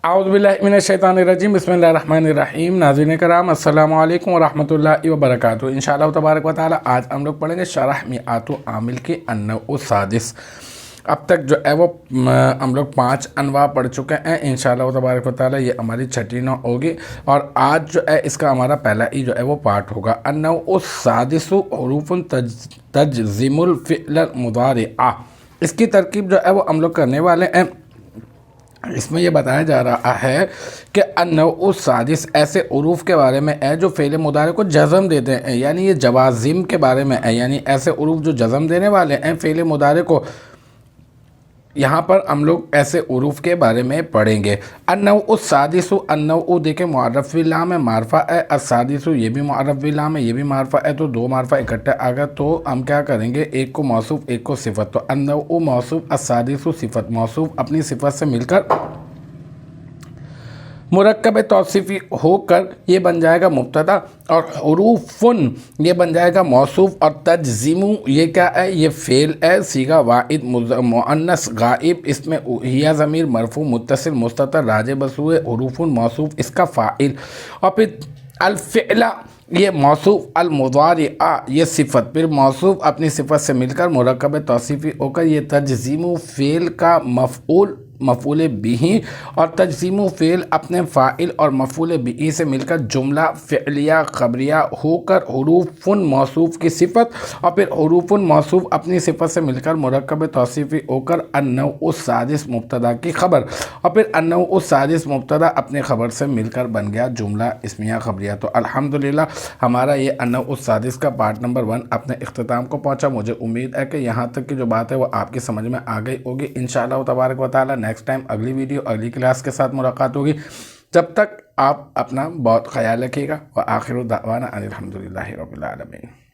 अऊज़ु बिल्लाहि मिनश्शैतानिर्रजीम बिस्मिल्लाहिर्रहमानिर्रहीम। नाज़रीन करम अस्सलामु अलैकुम व रहमतुल्लाहि व बरकातुहू। इंशाअल्लाह तबारक व तआला आज हम लोग पढ़ेंगे शरह मिआतु आमिल की अन्नउ सादिस। अब तक जो है वो हम लोग 5 अनवा पढ़ चुके हैं। इंशाअल्लाह तबारक व तआला ये हमारी छठी नौ होगी और आज जो है इसका हमारा पहला ही जो है वो पार्ट होगा। अन्नउ सादिसु हुरूफुन तजज़िमुल फ़िअल मुदारिअ। इसकी तरकीब जो है वो हम लोग करने वाले हैं। इसमें यह बताया जा रहा है कि अन्नउ सादिस ऐसे उरूफ के बारे में है जो फ़ेल मुदारे को जज़म देते हैं, यानी ये जवाज़िम के बारे में है, यानी ऐसे उरूफ जो जज़म देने वाले हैं फ़ेल मुदारे को। यहाँ पर हम लोग ऐसे उरूफ के बारे में पढ़ेंगे। अन्नउ सादिसु, अन्नउ देखें मुअर्रफ़ बिल लाम है, मारफ़ा है। अस्सादिसु ये भी मुअर्रफ़ बिल लाम है, ये भी मारफ़ा है, तो 2 मारफ़ा इकट्ठे आ गए। तो हम क्या करेंगे, एक को मौसूफ़ एक को सिफ़त। तो अन्नउ मौसूफ़, अस्सादिसु सिफ़त। मौसूफ़ अपनी सिफ़त से मिलकर मुरक्कब तौसीफ़ी होकर ये बन जाएगा मुब्तदा, और हुरूफुन ये बन जाएगा मौसूफ़, और तजज़िमु ये क्या है, ये फ़ेल है, सीगा वाहिद मुअन्नस गाइब, इसमें हिया ज़मीर मरफ़ू मुत्तसिल मुस्ततर राजे बसुए, हुरूफुन मौसूफ़ इसका फ़ाइल, और फिर अल-फ़िअला ये मौसूफ़, अल-मुदारिअ ये सिफ़त, फिर मौसूफ़ अपनी सिफ़त से मिलकर मुरक्कब तौसीफ़ी होकर ये तजज़िमु फ़ेल का मफ़ऊल मफ़ऊल बिही, और तजज़ीमु फ़ेल अपने फ़ाइल और मफ़ऊल बिही से मिलकर जुमला फ़िअलिया ख़बरिया होकर हुरूफुन मौसूफ़ की सिफ़त, और फिर हुरूफुन मौसूफ़ अपनी सिफ़त से मिलकर मुरक्कब तौसीफ़ी होकर अन्नउ सादिस मुब्तदा की ख़बर, और फिर अन्नउ सादिस मुब्तदा अपने ख़बर से मिलकर बन गया जुमला इस्मिया ख़बरिया। तो अल्हम्दुलिल्लाह हमारा ये अन्नउ सादिस का पार्ट नंबर 1 अपने इख्तिताम को पहुँचा। मुझे उम्मीद है कि यहाँ तक की जो बात है वो आपकी समझ में आ गई होगी। इंशाअल्लाह तबारक व तआला नेक्स्ट टाइम अगली वीडियो अगली क्लास के साथ मुलाकात होगी। जब तक आप अपना बहुत ख्याल रखिएगा। व आखिरु दावाना अनिल हम्दुलिल्लाहि रब्बिल आलमीन।